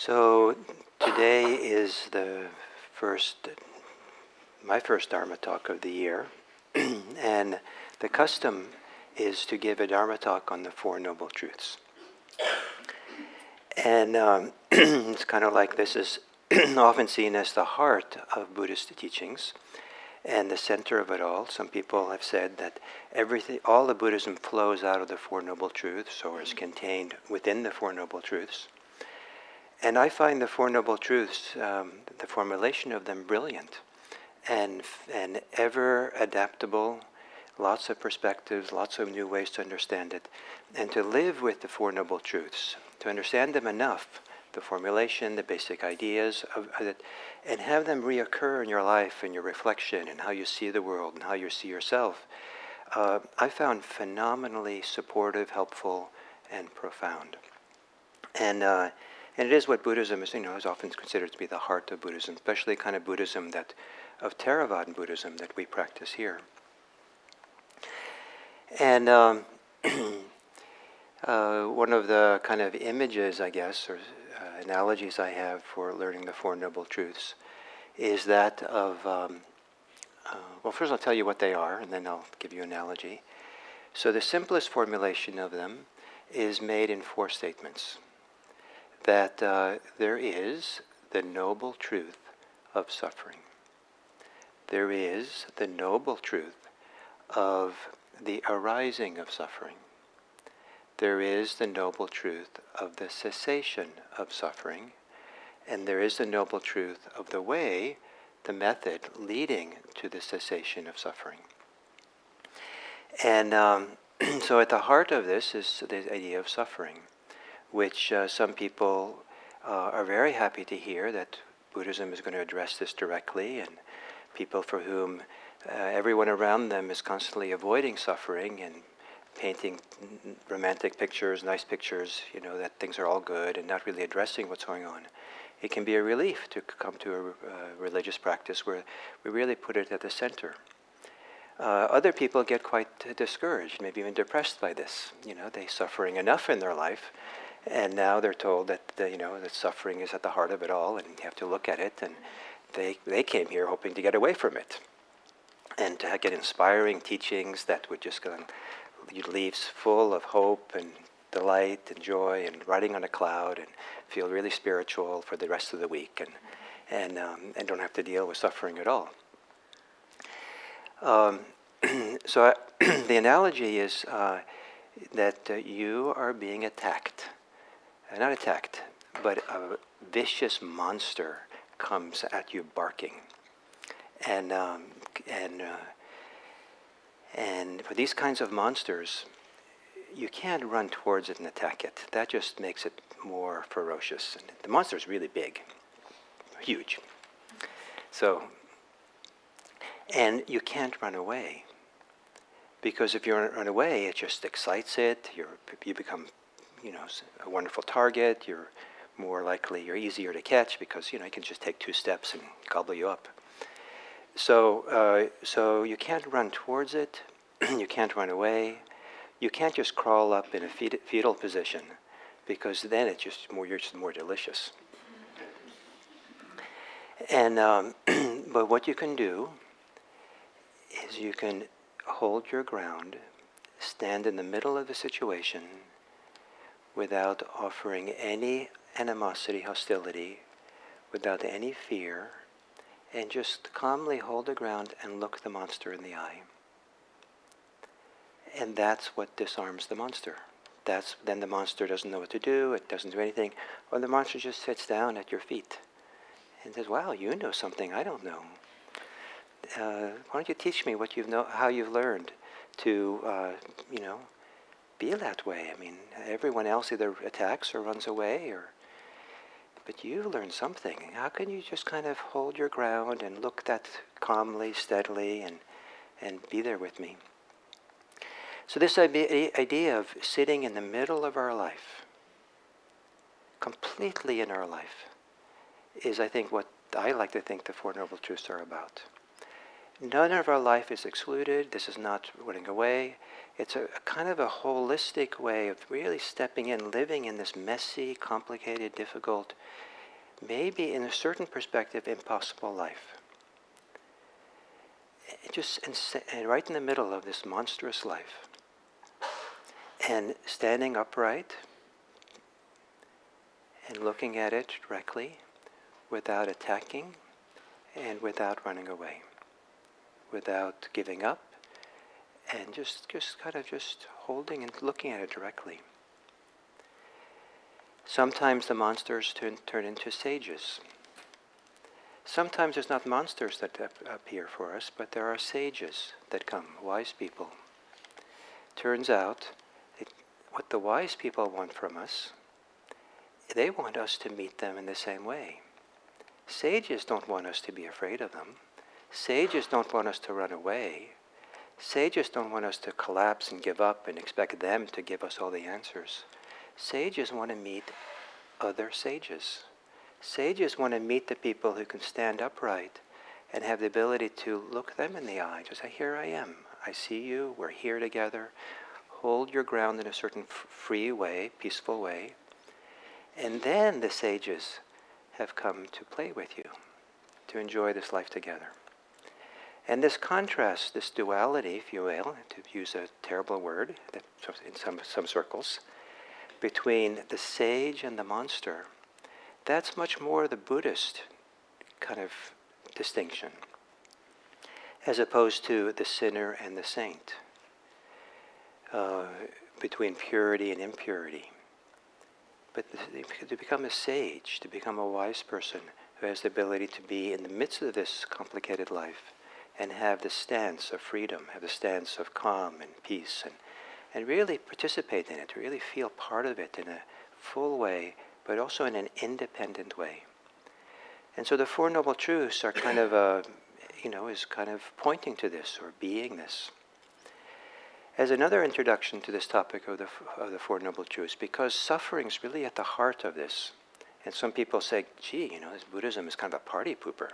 So today is my first Dharma talk of the year, and the custom is to give a Dharma talk on the Four Noble Truths. And it's kind of like this is often seen as the heart of Buddhist teachings and the center of it all. Some people have said that all the Buddhism flows out of the Four Noble Truths or is contained within the Four Noble Truths. And I find the Four Noble Truths, the formulation of them, brilliant and ever adaptable, lots of perspectives, lots of new ways to understand it, and to live with the Four Noble Truths, to understand them enough, the formulation, the basic ideas of it, and have them reoccur in your life, in your reflection, and how you see the world, and how you see yourself. I found phenomenally supportive, helpful, and profound. And it is what Buddhism is, is often considered to be the heart of Buddhism, especially the kind of Buddhism of Theravada Buddhism that we practice here. And one of the kind of images, I guess, or analogies I have for learning the Four Noble Truths is that of, well, first I'll tell you what they are, and then I'll give you an analogy. So the simplest formulation of them is made in four statements. That there is the noble truth of suffering. There is the noble truth of the arising of suffering. There is the noble truth of the cessation of suffering. And there is the noble truth of the way, the method leading to the cessation of suffering. And so at the heart of this is the idea of suffering, which some people are very happy to hear that Buddhism is going to address this directly, and people for whom everyone around them is constantly avoiding suffering and painting romantic pictures, nice pictures, that things are all good and not really addressing what's going on. It can be a relief to come to a religious practice where we really put it at the center. Other people get quite discouraged, maybe even depressed by this. They're suffering enough in their life, and now they're told that that suffering is at the heart of it all, and you have to look at it. And they came here hoping to get away from it, and to get inspiring teachings that would just leave full of hope and delight and joy and riding on a cloud and feel really spiritual for the rest of the week, and don't have to deal with suffering at all. So the analogy is that you are being attacked. Not attacked, but a vicious monster comes at you barking. And for these kinds of monsters, you can't run towards it and attack it. That just makes it more ferocious. And the monster is really big, huge. And you can't run away. Because if you run away, it just excites it. You become, a wonderful target. You're easier to catch because, you can just take 2 steps and gobble you up. So you can't run towards it. You can't run away. You can't just crawl up in a fetal position, because then you're just more delicious. And but what you can do is you can hold your ground, stand in the middle of the situation without offering any animosity, hostility, without any fear, and just calmly hold the ground and look the monster in the eye. And that's what disarms the monster. Then the monster doesn't know what to do, it doesn't do anything, or the monster just sits down at your feet and says, wow, you know something I don't know. Why don't you teach me how you've learned to, be that way? I mean, everyone else either attacks or runs away, but you learned something. How can you just kind of hold your ground and look that calmly, steadily, and be there with me? So this idea of sitting in the middle of our life, completely in our life, is, I think, what I like to think the Four Noble Truths are about. None of our life is excluded. This is not running away. It's a kind of a holistic way of really stepping in, living in this messy, complicated, difficult, maybe in a certain perspective, impossible life. And right in the middle of this monstrous life, and standing upright and looking at it directly, without attacking and without running away, without giving up, and just kind of just holding and looking at it directly. Sometimes the monsters turn into sages. Sometimes there's not monsters that appear for us, but there are sages that come, wise people. Turns out, what the wise people want from us, they want us to meet them in the same way. Sages don't want us to be afraid of them. Sages don't want us to run away. Sages don't want us to collapse and give up and expect them to give us all the answers. Sages want to meet other sages. Sages want to meet the people who can stand upright and have the ability to look them in the eye. Just say, here I am. I see you. We're here together. Hold your ground in a certain free way, peaceful way. And then the sages have come to play with you, to enjoy this life together. And this contrast, this duality, if you will, to use a terrible word in some circles, between the sage and the monster, that's much more the Buddhist kind of distinction, as opposed to the sinner and the saint, between purity and impurity. But to become a sage, to become a wise person who has the ability to be in the midst of this complicated life and have the stance of freedom, have the stance of calm and peace, and really participate in it, to really feel part of it in a full way, but also in an independent way. And so the Four Noble Truths are kind of is kind of pointing to this, or being this. As another introduction to this topic of the Four Noble Truths, because suffering is really at the heart of this. And some people say, gee, this Buddhism is kind of a party pooper,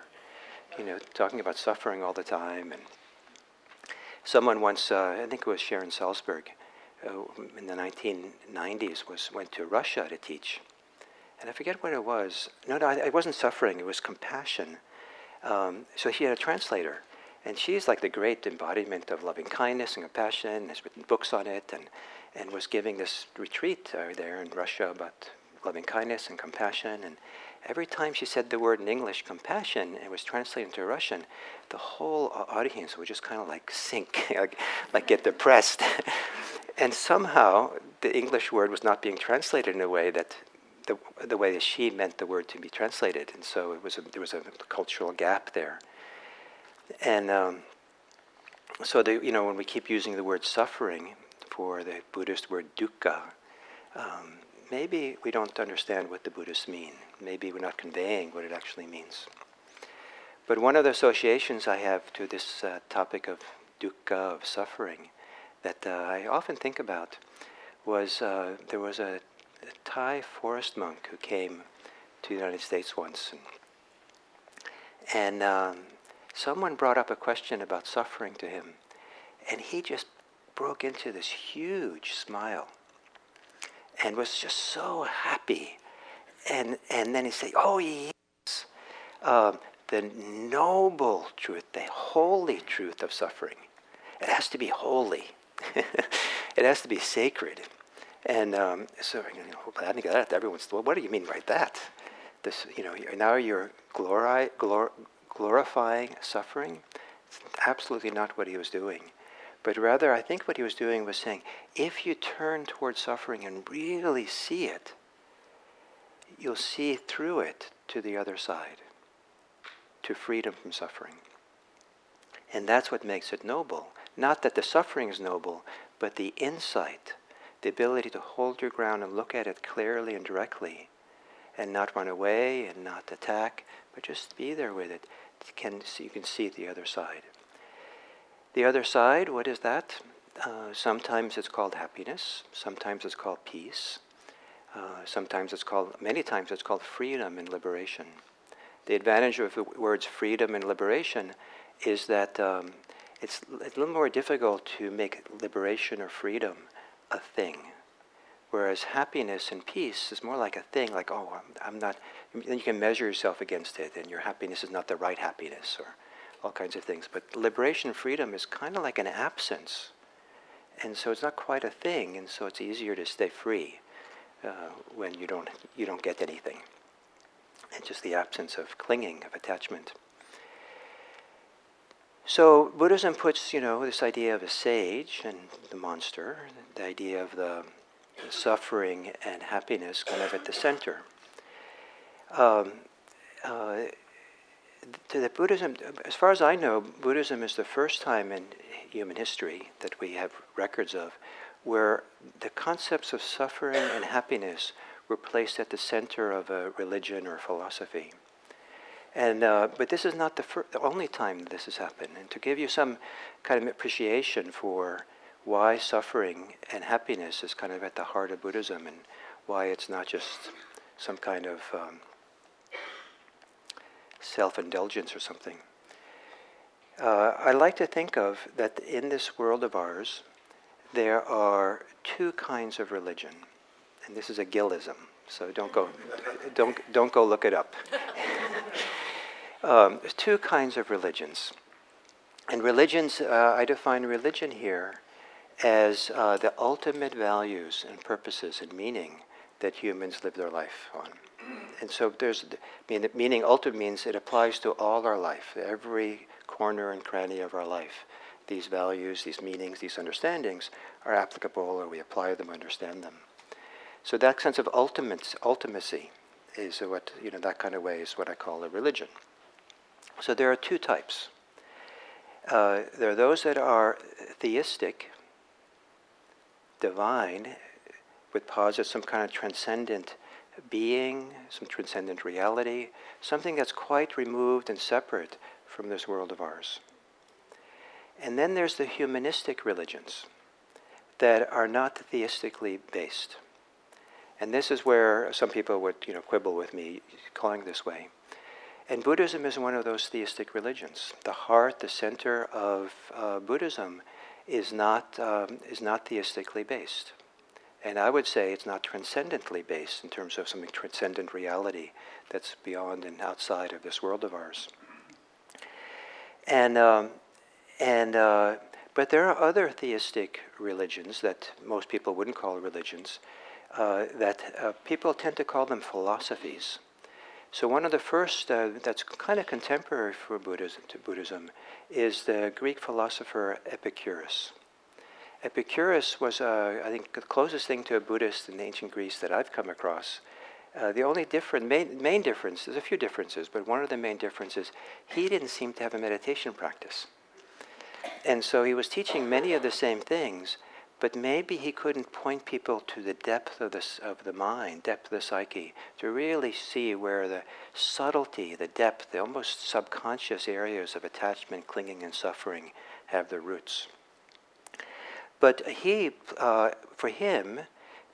talking about suffering all the time. And someone once, I think it was Sharon Salzberg, in the 1990s, went to Russia to teach. And I forget what it was. No, it wasn't suffering, it was compassion. So she had a translator. And she's like the great embodiment of loving kindness and compassion, and has written books on it, and was giving this retreat there in Russia about loving kindness and compassion. And every time she said the word in English, compassion, and was translated into Russian, the whole audience would just kind of like sink, like get depressed. And somehow the English word was not being translated in a way that the way that she meant the word to be translated. And so there was a cultural gap there. And so when we keep using the word suffering for the Buddhist word dukkha, maybe we don't understand what the Buddhists mean. Maybe we're not conveying what it actually means. But one of the associations I have to this topic of dukkha, of suffering, that I often think about was there was a Thai forest monk who came to the United States once. And someone brought up a question about suffering to him, and he just broke into this huge smile and was just so happy. And then he said, oh yes, the noble truth, the holy truth of suffering. It has to be holy. It has to be sacred. And so I think that everyone's, well, what do you mean by that? This, now you're glorifying suffering. It's absolutely not what he was doing. But rather, I think what he was doing was saying, if you turn towards suffering and really see it, you'll see through it to the other side, to freedom from suffering. And that's what makes it noble. Not that the suffering is noble, but the insight, the ability to hold your ground and look at it clearly and directly, and not run away and not attack, but just be there with it. You can see the other side. The other side, what is that? Sometimes it's called happiness. Sometimes it's called peace. Many times it's called freedom and liberation. The advantage of the words freedom and liberation is that it's a little more difficult to make liberation or freedom a thing. Whereas happiness and peace is more like a thing, like, oh, I'm not, then you can measure yourself against it, and your happiness is not the right happiness, or all kinds of things. But liberation and freedom is kind of like an absence. And so it's not quite a thing, and so it's easier to stay free when you don't get anything. It's just the absence of clinging, of attachment. So Buddhism puts, this idea of a sage and the monster, the idea of the suffering and happiness kind of at the center. To the Buddhism, as far as I know, Buddhism is the first time in human history that we have records of where the concepts of suffering and happiness were placed at the center of a religion or philosophy. And but this is not the only time this has happened. And to give you some kind of appreciation for why suffering and happiness is kind of at the heart of Buddhism, and why it's not just some kind of self-indulgence or something. I like to think of that in this world of ours, there are two kinds of religion, and this is a Gillism, so don't go look it up. There's two kinds of religions, and religions. I define religion here as the ultimate values and purposes and meaning that humans live their life on. And so meaning ultimate means it applies to all our life, every corner and cranny of our life. These values, these meanings, these understandings are applicable, or we apply them, understand them. So that sense of ultimacy is what, that kind of way is what I call a religion. So there are two types. There are those that are theistic, divine, would posit some kind of transcendent being, some transcendent reality, something that's quite removed and separate from this world of ours. And then there's the humanistic religions that are not theistically based. And this is where some people would, quibble with me calling this way. And Buddhism is one of those theistic religions. The heart, the center of Buddhism is not theistically based. And I would say it's not transcendently based in terms of some transcendent reality that's beyond and outside of this world of ours. But there are other theistic religions that most people wouldn't call religions, that people tend to call them philosophies. So one of the first that's kind of contemporary for Buddhism is the Greek philosopher Epicurus. Epicurus was, I think, the closest thing to a Buddhist in ancient Greece that I've come across. The only main difference, there's a few differences, but one of the main differences, he didn't seem to have a meditation practice. And so he was teaching many of the same things, but maybe he couldn't point people to the depth of the mind, depth of the psyche, to really see where the subtlety, the depth, the almost subconscious areas of attachment, clinging, and suffering have their roots. But for him,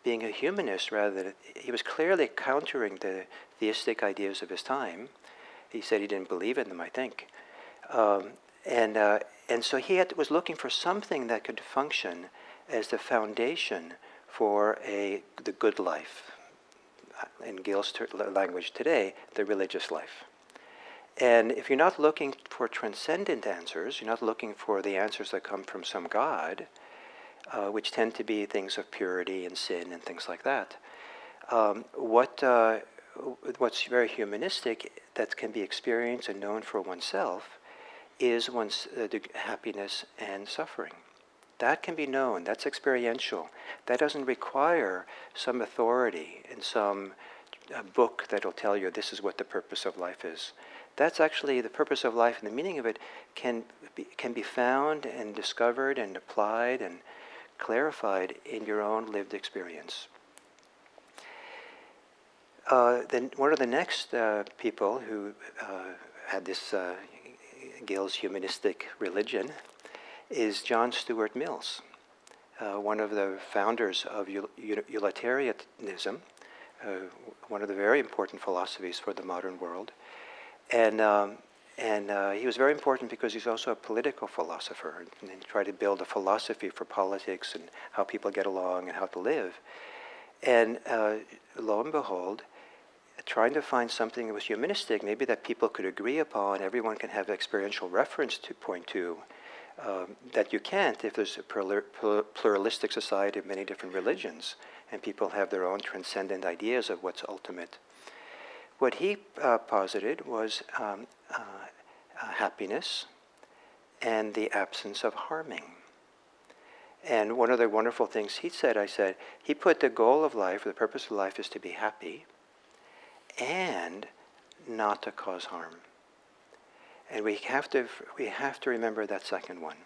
being a humanist rather than, he was clearly countering the theistic ideas of his time. He said he didn't believe in them, I think. And so he was looking for something that could function as the foundation for the good life. In Gil's language today, the religious life. And if you're not looking for transcendent answers, you're not looking for the answers that come from some God, which tend to be things of purity and sin and things like that. What's very humanistic that can be experienced and known for oneself is one's happiness and suffering. That can be known. That's experiential. That doesn't require some authority in some book that will tell you this is what the purpose of life is. That's actually the purpose of life, and the meaning of it can be found and discovered and applied and clarified in your own lived experience. Then one of the next people who had this Gil's humanistic religion is John Stuart Mills, one of the founders of utilitarianism, one of the very important philosophies for the modern world. And he was very important because he's also a political philosopher, and he tried to build a philosophy for politics and how people get along and how to live. And lo and behold, trying to find something that was humanistic, maybe that people could agree upon, everyone can have experiential reference to point to, that you can't if there's a pluralistic society of many different religions, and people have their own transcendent ideas of what's ultimate. What he posited was happiness and the absence of harming. And one of the wonderful things he said, he put the goal of life, or the purpose of life, is to be happy and not to cause harm. And we have to remember that second one.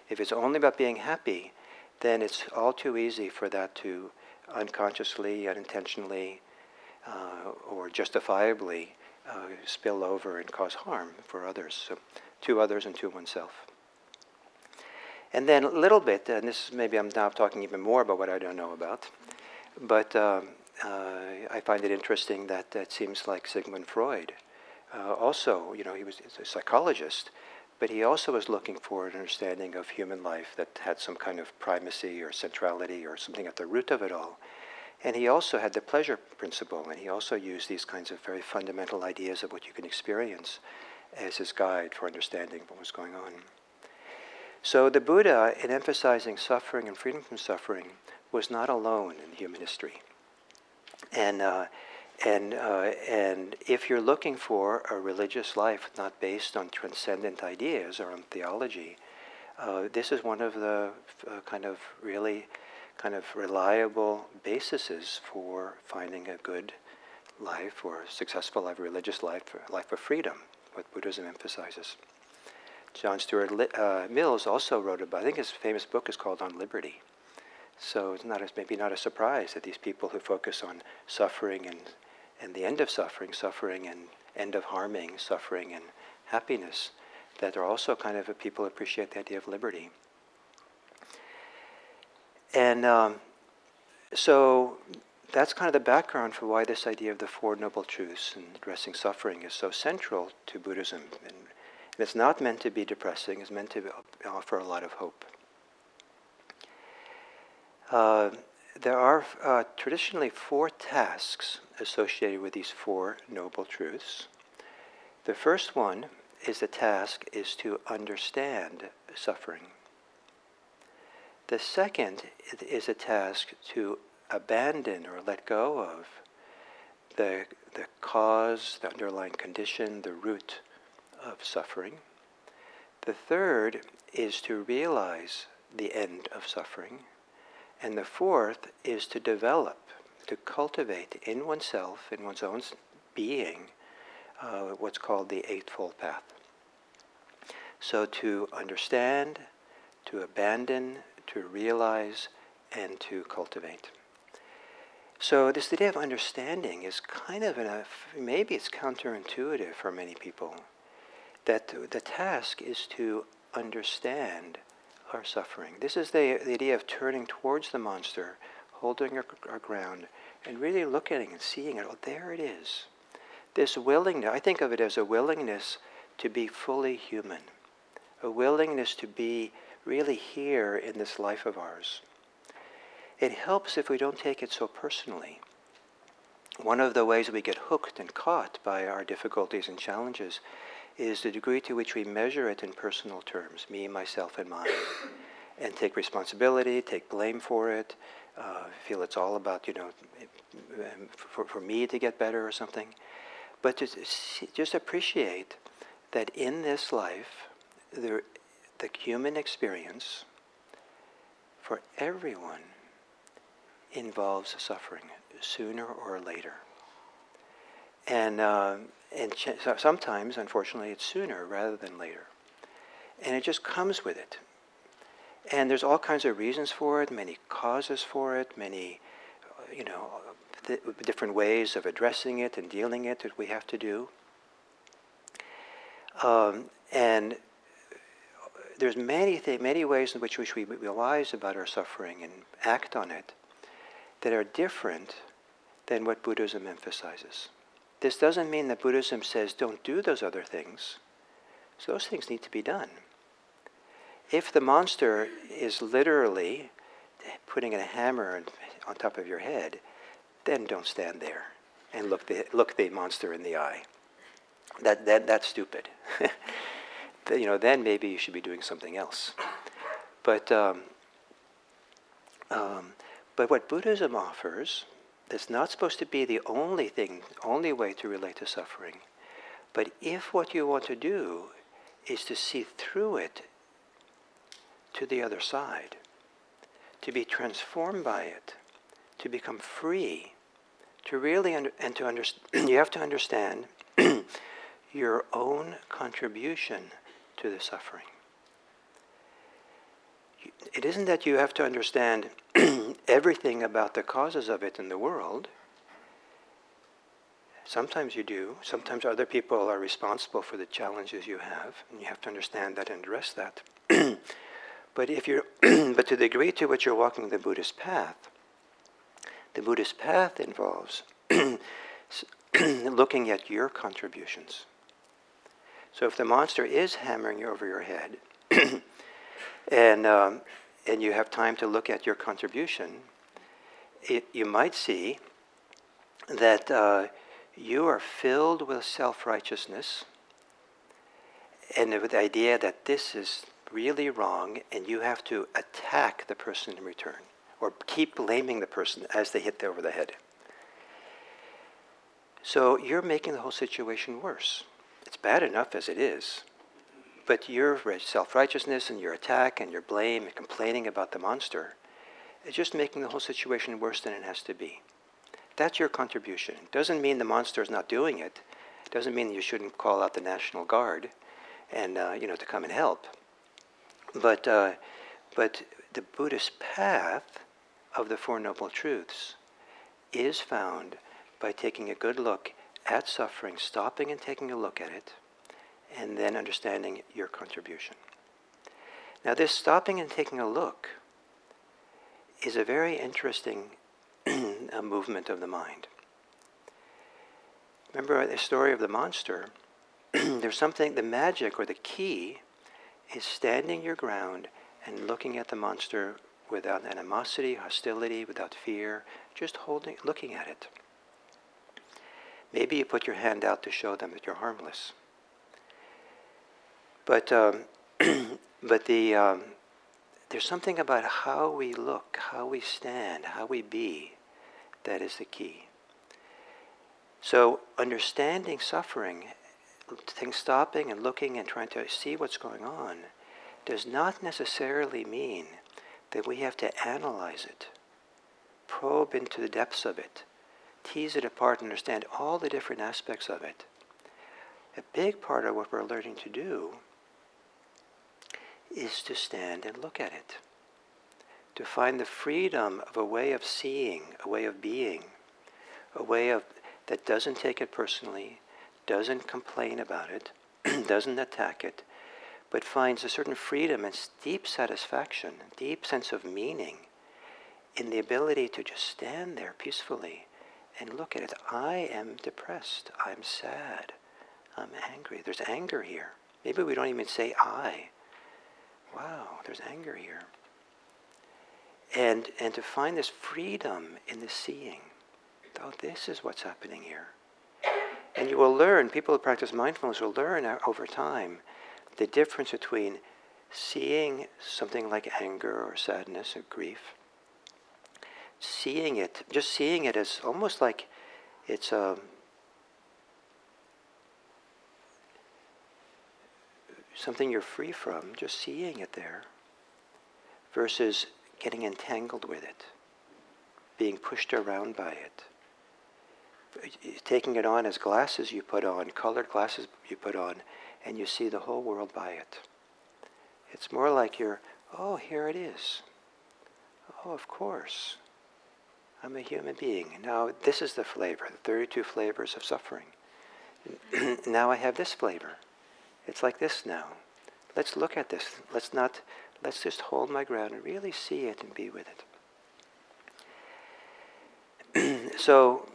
If it's only about being happy, then it's all too easy for that to unconsciously, unintentionally, or justifiably spill over and cause harm for others, so to others and to oneself. And then a little bit, and this maybe I'm now talking even more about what I don't know about, but I find it interesting that it seems like Sigmund Freud also, he was a psychologist, but he also was looking for an understanding of human life that had some kind of primacy or centrality or something at the root of it all. And he also had the pleasure principle, and he also used these kinds of very fundamental ideas of what you can experience as his guide for understanding what was going on. So the Buddha, in emphasizing suffering and freedom from suffering, was not alone in human history. And if you're looking for a religious life not based on transcendent ideas or on theology, this is one of the really reliable bases for finding a good life or a successful life, a religious life, a life of freedom, what Buddhism emphasizes. John Stuart Mills also wrote about, I think his famous book is called On Liberty. So it's maybe not a surprise that these people who focus on suffering and the end of suffering and end of harming, suffering and happiness, that are also kind of people who appreciate the idea of liberty. And so that's kind of the background for why this idea of the Four Noble Truths and addressing suffering is so central to Buddhism. And it's not meant to be depressing, it's meant to offer a lot of hope. There are traditionally 4 tasks associated with these 4 noble truths. The first one is to understand suffering. The second is a task to abandon or let go of the cause, the underlying condition, the root of suffering. The third is to realize the end of suffering. And the fourth is to develop, to cultivate in oneself, in one's own being, what's called the Eightfold Path. So to understand, to abandon, to realize, and to cultivate. So this idea of understanding is kind of maybe it's counterintuitive for many people, that the task is to understand our suffering. This is the idea of turning towards the monster, holding our ground, and really looking and seeing it. Oh, there it is. This willingness, I think of it as a willingness to be fully human, a willingness to be really here in this life of ours. It helps if we don't take it so personally. One of the ways we get hooked and caught by our difficulties and challenges is the degree to which we measure it in personal terms, me, myself, and mine, and take responsibility, take blame for it, feel it's all about, for me to get better or something. But to just appreciate that in this life, the human experience for everyone involves suffering, sooner or later. And sometimes, unfortunately, it's sooner rather than later. And it just comes with it. And there's all kinds of reasons for it, many causes for it, many, different ways of addressing it and dealing it that we have to do. And there's many ways in which we realize about our suffering and act on it that are different than what Buddhism emphasizes. This doesn't mean that Buddhism says don't do those other things. So those things need to be done. If the monster is literally putting a hammer on top of your head, then don't stand there and look the monster in the eye. That's stupid. Then maybe you should be doing something else. But what Buddhism offers, that's not supposed to be the only way to relate to suffering. But if what you want to do is to see through it to the other side, to be transformed by it, to become free, to really you have to understand your own contribution to the suffering. It isn't that you have to understand everything about the causes of it in the world. Sometimes you do. Sometimes other people are responsible for the challenges you have, and you have to understand that and address that. But but to the degree to which you're walking the Buddhist path involves looking at your contributions. So if the monster is hammering you over your head, and you have time to look at your contribution, you might see that you are filled with self-righteousness and with the idea that this is really wrong and you have to attack the person in return or keep blaming the person as they hit over the head. So you're making the whole situation worse. It's bad enough as it is. But your self-righteousness and your attack and your blame and complaining about the monster is just making the whole situation worse than it has to be. That's your contribution. It doesn't mean the monster is not doing it. It doesn't mean you shouldn't call out the National Guard and to come and help. But the Buddhist path of the Four Noble Truths is found by taking a good look at suffering, stopping and taking a look at it, and then understanding your contribution. Now this stopping and taking a look is a very interesting movement of the mind. Remember the story of the monster? There's something, the magic or the key is standing your ground and looking at the monster without animosity, hostility, without fear, just looking at it. Maybe you put your hand out to show them that you're harmless. But there's something about how we look, how we stand, how we be, that is the key. So understanding suffering, stopping and looking and trying to see what's going on, does not necessarily mean that we have to analyze it, probe into the depths of it, tease it apart and understand all the different aspects of it. A big part of what we're learning to do is to stand and look at it, to find the freedom of a way of seeing, a way of being, a way of that doesn't take it personally, doesn't complain about it, doesn't attack it, but finds a certain freedom and deep satisfaction, deep sense of meaning in the ability to just stand there peacefully and look at it. I am depressed. I'm sad. I'm angry. There's anger here. Maybe we don't even say I. Wow, there's anger here. And to find this freedom in the seeing. Oh, this is what's happening here. And you will learn, people who practice mindfulness will learn over time the difference between seeing something like anger or sadness or grief, seeing it, just seeing it as almost like it's something you're free from, just seeing it there, versus getting entangled with it, being pushed around by it, taking it on as glasses you put on, colored glasses you put on, and you see the whole world by it. It's more like oh, here it is. Oh, of course. I'm a human being. Now, this is the flavor, the 32 flavors of suffering. Now I have this flavor. It's like this now. Let's look at this. Let's just hold my ground and really see it and be with it. So,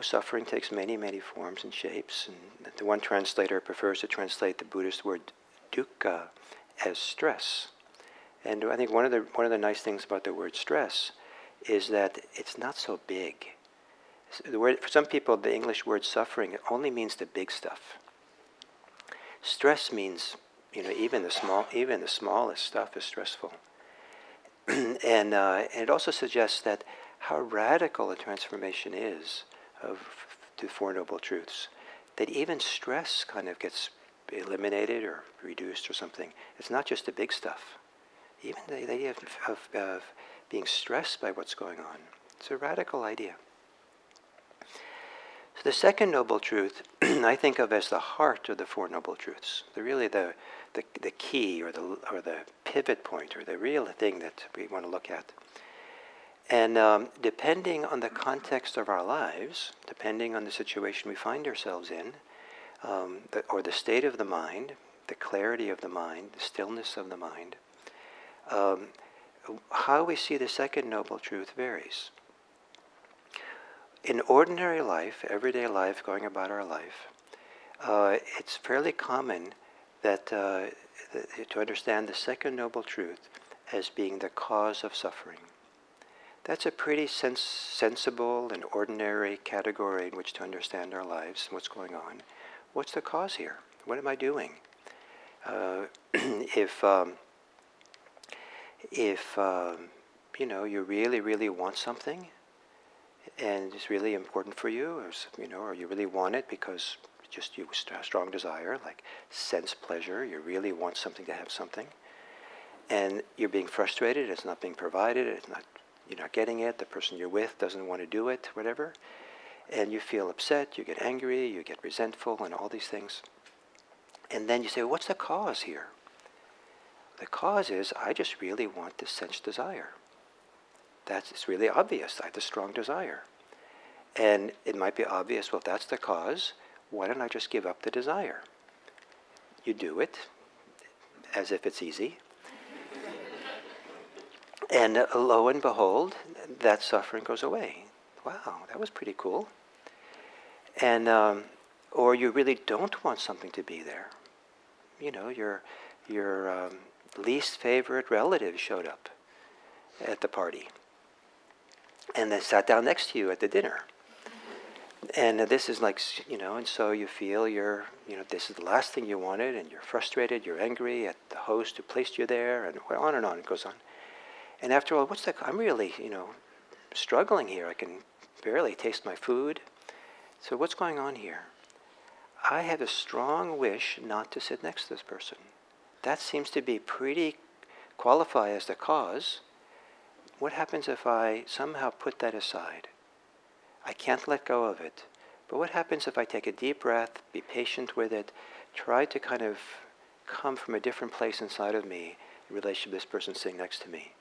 suffering takes many, many forms and shapes. And the one translator prefers to translate the Buddhist word dukkha as stress. And I think one of the nice things about the word stress is that it's not so big. The word, for some people, the English word suffering only means the big stuff. Stress means, even the smallest stuff is stressful. And it also suggests that how radical a transformation is to Four Noble Truths, that even stress kind of gets eliminated or reduced or something. It's not just the big stuff. Even the idea of being stressed by what's going on. It's a radical idea. So the second Noble Truth I think of as the heart of the Four Noble Truths. The key or the pivot point or the real thing that we want to look at. And depending on the context of our lives, depending on the situation we find ourselves in, or the state of the mind, the clarity of the mind, the stillness of the mind, how we see the second Noble Truth varies. In ordinary life, everyday life, going about our life, it's fairly common that to understand the second Noble Truth as being the cause of suffering. That's a pretty sensible and ordinary category in which to understand our lives and what's going on. What's the cause here? What am I doing? If you really, really want something, and it's really important for you, or you really want it because just you have strong desire, like sense pleasure, you really want something to have something, and you're being frustrated, it's not being provided, you're not getting it, the person you're with doesn't want to do it, whatever, and you feel upset, you get angry, you get resentful, and all these things. And then you say, what's the cause here? The cause is, I just really want this sense desire. It's really obvious. I have a strong desire. And it might be obvious, well, if that's the cause, why don't I just give up the desire? You do it, as if it's easy. And lo and behold, that suffering goes away. Wow, that was pretty cool. And or you really don't want something to be there. Your least favorite relative showed up at the party. And they sat down next to you at the dinner. And this is like, and so you feel this is the last thing you wanted, and you're frustrated, you're angry at the host who placed you there, and on it goes on. And after all, I'm really, struggling here. I can barely taste my food. So what's going on here? I have a strong wish not to sit next to this person. That seems to be pretty qualify as the cause. What happens if I somehow put that aside? I can't let go of it. But what happens if I take a deep breath, be patient with it, try to kind of come from a different place inside of me in relation to this person sitting next to me?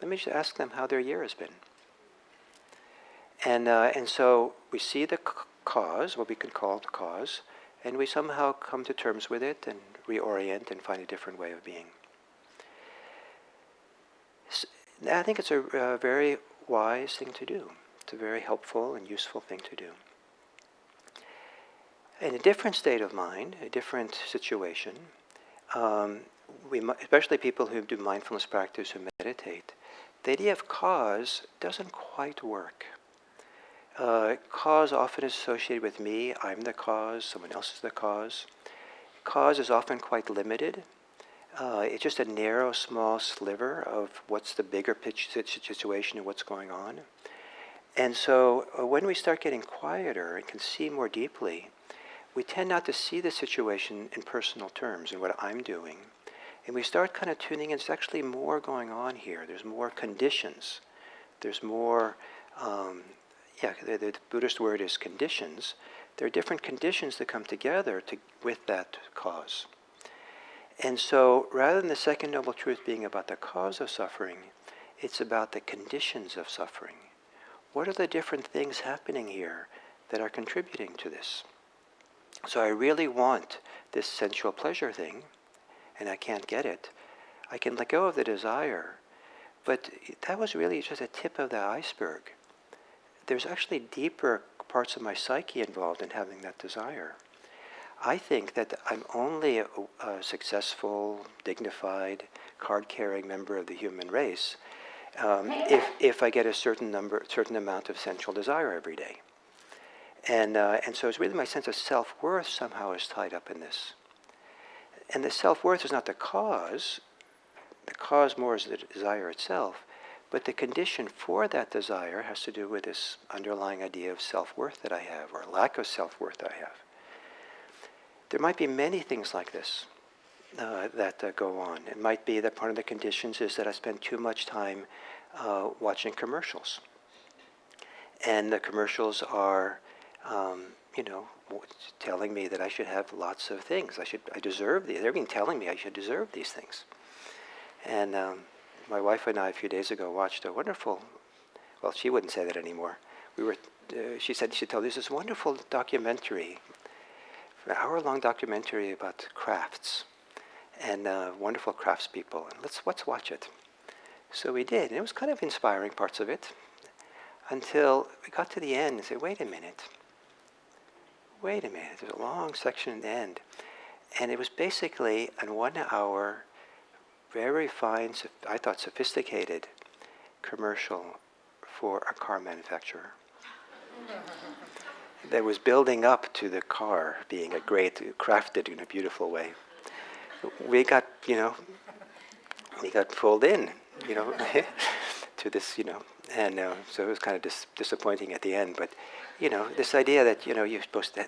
Let me just ask them how their year has been. And so we see the cause, what we can call the cause, and we somehow come to terms with it and reorient and find a different way of being. I think it's a very wise thing to do. It's a very helpful and useful thing to do. In a different state of mind, a different situation, especially people who do mindfulness practice, who meditate, the idea of cause doesn't quite work. Cause often is associated with me. I'm the cause. Someone else is the cause. Cause is often quite limited. It's just a narrow, small sliver of what's the bigger picture situation and what's going on. And so when we start getting quieter and can see more deeply, we tend not to see the situation in personal terms and what I'm doing. And we start kind of tuning in. There's actually more going on here. There's more conditions. There's more, the Buddhist word is conditions. There are different conditions that come together with that cause. And so rather than the second Noble Truth being about the cause of suffering, it's about the conditions of suffering. What are the different things happening here that are contributing to this? So I really want this sensual pleasure thing, and I can't get it. I can let go of the desire, but that was really just a tip of the iceberg. There's actually deeper parts of my psyche involved in having that desire. I think that I'm only a successful, dignified, card-carrying member of the human race if I get a certain amount of sensual desire every day. And so it's really my sense of self-worth somehow is tied up in this. And the self-worth is not the cause. The cause more is the desire itself. But the condition for that desire has to do with this underlying idea of self-worth that I have, or lack of self-worth that I have. There might be many things like this that go on. It might be that part of the conditions is that I spend too much time watching commercials. And the commercials are, telling me that I should have lots of things. I deserve these. They're even telling me I should deserve these things. And my wife and I a few days ago watched a wonderful, well, she wouldn't say that anymore. She said she told us this wonderful documentary, an hour-long documentary about crafts and wonderful craftspeople. And let's watch it. So we did, and it was kind of inspiring parts of it, until we got to the end and said, wait a minute, there's a long section at the end. And it was basically a 1 hour, very fine, I thought sophisticated commercial for a car manufacturer that was building up to the car being a great, crafted in a beautiful way. We got pulled in, to this, and so it was kind of disappointing at the end. But, this idea that, you're supposed to,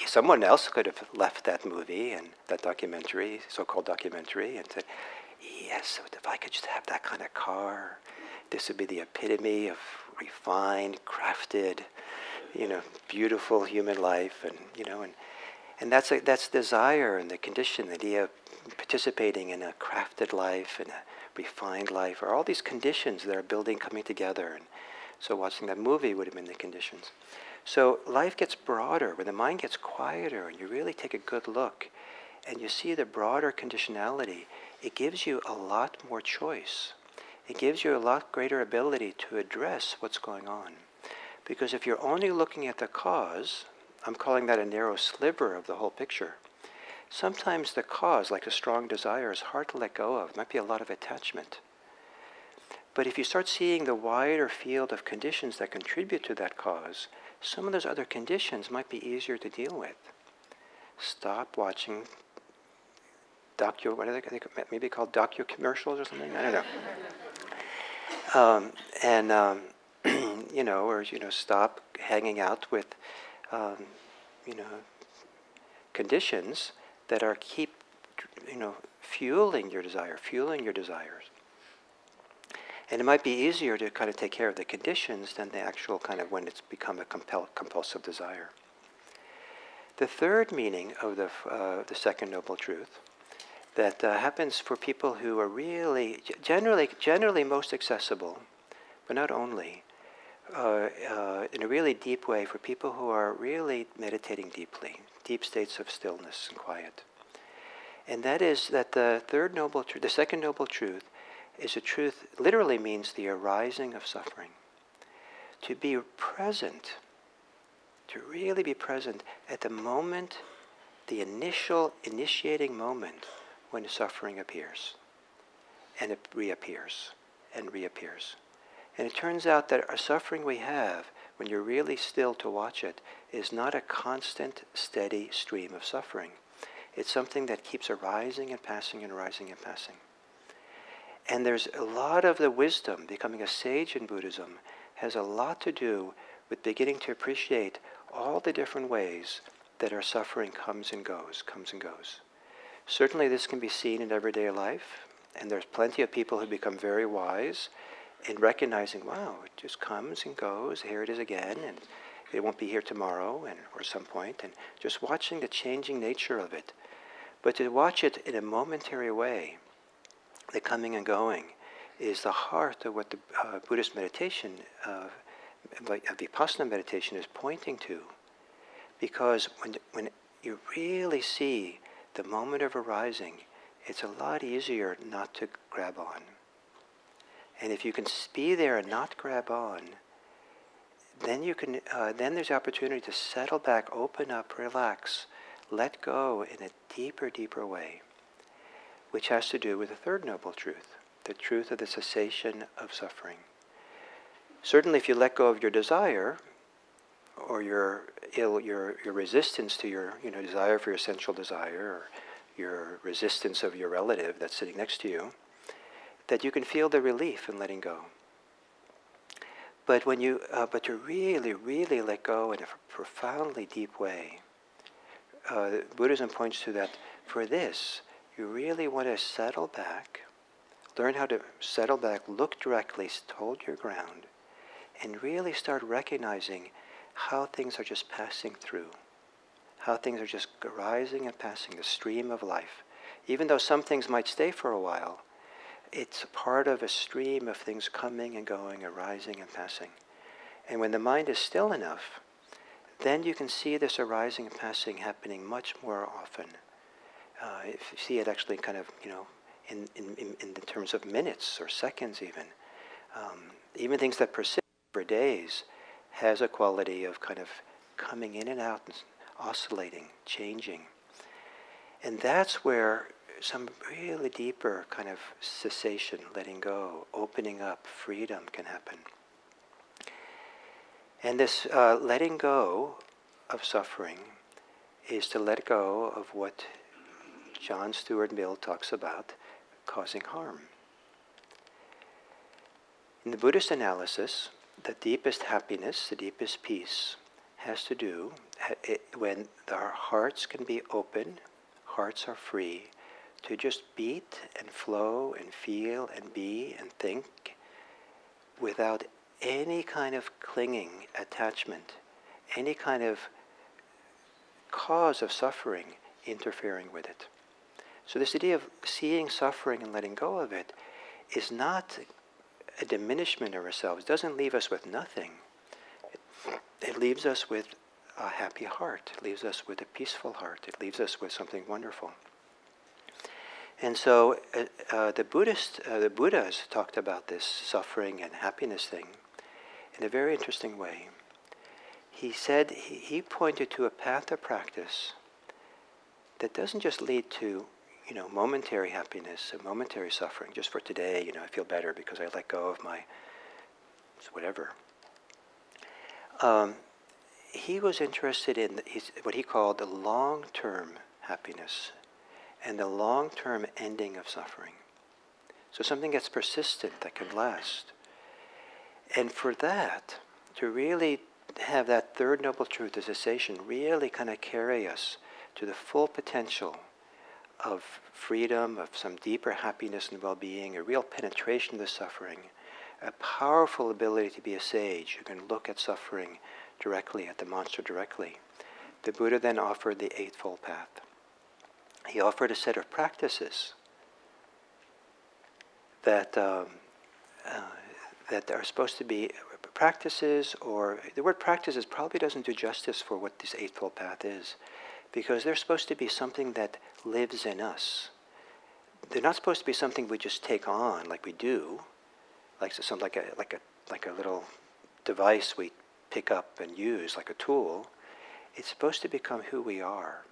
someone else could have left that movie and that documentary, so-called documentary, and said, yes, if I could just have that kind of car, this would be the epitome of refined, crafted, beautiful human life, and that's desire and the condition, the idea of participating in a crafted life and a refined life, are all these conditions that are coming together. And so watching that movie would have been the conditions. So life gets broader when the mind gets quieter and you really take a good look and you see the broader conditionality. It gives you a lot more choice. It gives you a lot greater ability to address what's going on. Because if you're only looking at the cause, I'm calling that a narrow sliver of the whole picture. Sometimes the cause, like a strong desire, is hard to let go of. It might be a lot of attachment. But if you start seeing the wider field of conditions that contribute to that cause, some of those other conditions might be easier to deal with. Stop watching what are they maybe called docu-commercials or something? I don't know. Or stop hanging out with, conditions that are fueling your desires. And it might be easier to kind of take care of the conditions than the actual kind of when it's become a compulsive desire. The third meaning of the second noble truth that happens for people who are really generally most accessible, but not only, in a really deep way for people who are really meditating deeply, deep states of stillness and quiet. And that is that the second noble truth is a truth, literally means the arising of suffering. To be present, to really be present at the moment, the initiating moment when suffering appears, and it reappears, and reappears. And it turns out that our suffering we have, when you're really still to watch it, is not a constant, steady stream of suffering. It's something that keeps arising and passing and arising and passing. And there's a lot of the wisdom, becoming a sage in Buddhism, has a lot to do with beginning to appreciate all the different ways that our suffering comes and goes. Certainly this can be seen in everyday life, and there's plenty of people who become very wise in recognizing, wow, it just comes and goes, here it is again, and it won't be here tomorrow or some point, and just watching the changing nature of it. But to watch it in a momentary way, the coming and going, is the heart of what the Buddhist meditation, of Vipassana meditation, is pointing to. Because when you really see the moment of arising, it's a lot easier not to grab on. And if you can be there and not grab on, then you can. Then there's opportunity to settle back, open up, relax, let go in a deeper way, which has to do with the third noble truth, the truth of the cessation of suffering. Certainly, if you let go of your desire, or your resistance to your desire for your sensual desire, or your resistance of your relative that's sitting next to you, that you can feel the relief in letting go. But when you to really, really let go in a profoundly deep way, Buddhism points to that. For this, you really want to settle back, learn how to settle back, look directly, hold your ground, and really start recognizing how things are just passing through, how things are just arising and passing, the stream of life. Even though some things might stay for a while, it's part of a stream of things coming and going, arising and passing. And when the mind is still enough, then you can see this arising and passing happening much more often. If you see it actually kind of, in the terms of minutes or seconds even. Even things that persist for days has a quality of kind of coming in and out, and oscillating, changing. And that's where some really deeper kind of cessation, letting go, opening up, freedom can happen. And this letting go of suffering is to let go of what John Stuart Mill talks about, causing harm. In the Buddhist analysis, the deepest happiness, the deepest peace, has to do when our hearts can be open, hearts are free, to just beat and flow and feel and be and think without any kind of clinging, attachment, any kind of cause of suffering interfering with it. So this idea of seeing suffering and letting go of it is not a diminishment of ourselves. It doesn't leave us with nothing. It leaves us with a happy heart. It leaves us with a peaceful heart. It leaves us with something wonderful. And so the Buddhas talked about this suffering and happiness thing in a very interesting way. He said, he pointed to a path of practice that doesn't just lead to, momentary happiness and momentary suffering, just for today, I feel better because I let go of my whatever. He was interested in what he called the long-term happiness and the long-term ending of suffering. So something that's persistent, that can last. And for that, to really have that third noble truth, the cessation, really kind of carry us to the full potential of freedom, of some deeper happiness and well-being, a real penetration of the suffering, a powerful ability to be a sage who can look at suffering directly, at the monster directly. The Buddha then offered the Eightfold Path. He offered a set of practices that that are supposed to be practices, or the word practices probably doesn't do justice for what this Eightfold Path is, because they're supposed to be something that lives in us. They're not supposed to be something we just take on like we do, like a little device we pick up and use like a tool. It's supposed to become who we are.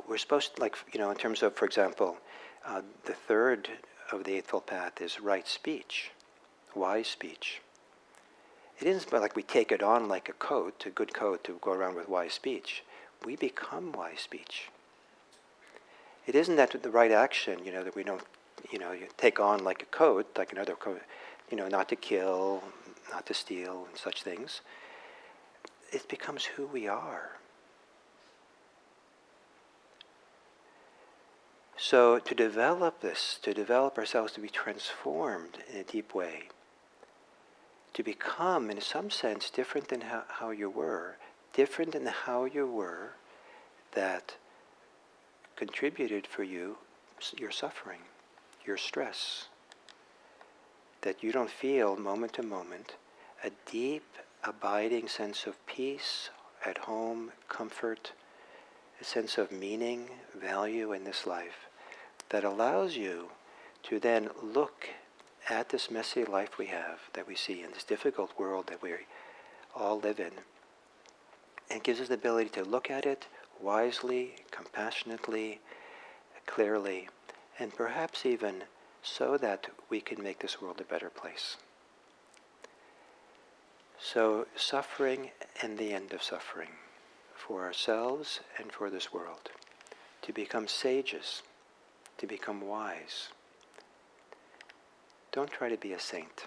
We're supposed to, in terms of, for example, the third of the Eightfold Path is right speech, wise speech. It isn't like we take it on like a good coat to go around with wise speech. We become wise speech. It isn't that the right action, that we don't, you take on like a coat, like another coat, not to kill, not to steal, and such things. It becomes who we are. So to develop ourselves to be transformed in a deep way, to become, in some sense, different than how you were, different than how you were that contributed for you, your suffering, your stress, that you don't feel moment to moment a deep, abiding sense of peace, at home, comfort, a sense of meaning, value in this life that allows you to then look at this messy life we have, that we see in this difficult world that we all live in, and gives us the ability to look at it wisely, compassionately, clearly, and perhaps even so that we can make this world a better place. So suffering and the end of suffering for ourselves and for this world. To become sages, to become wise. Don't try to be a saint.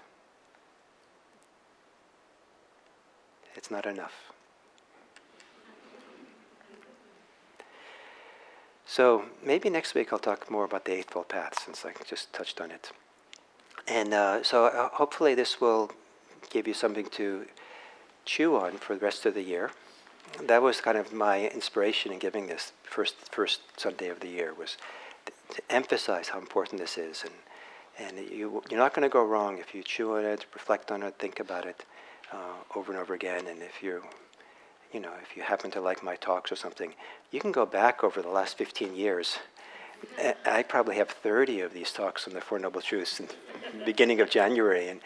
It's not enough. So maybe next week I'll talk more about the Eightfold Path, since I just touched on it. And hopefully this will give you something to chew on for the rest of the year. That was kind of my inspiration in giving this first Sunday of the year, was to emphasize how important this is. And you're not going to go wrong if you chew on it, reflect on it, think about it over and over again. And if you happen to like my talks or something, you can go back over the last 15 years. I probably have 30 of these talks on the Four Noble Truths in the beginning of January, and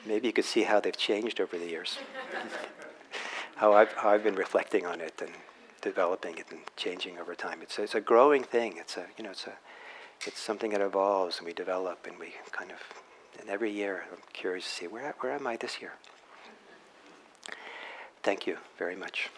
maybe you could see how they've changed over the years. how I've been reflecting on it and developing it and changing over time. It's a growing thing. It's something that evolves and we develop, and we kind of, and every year I'm curious to see where am I this year. Thank you very much.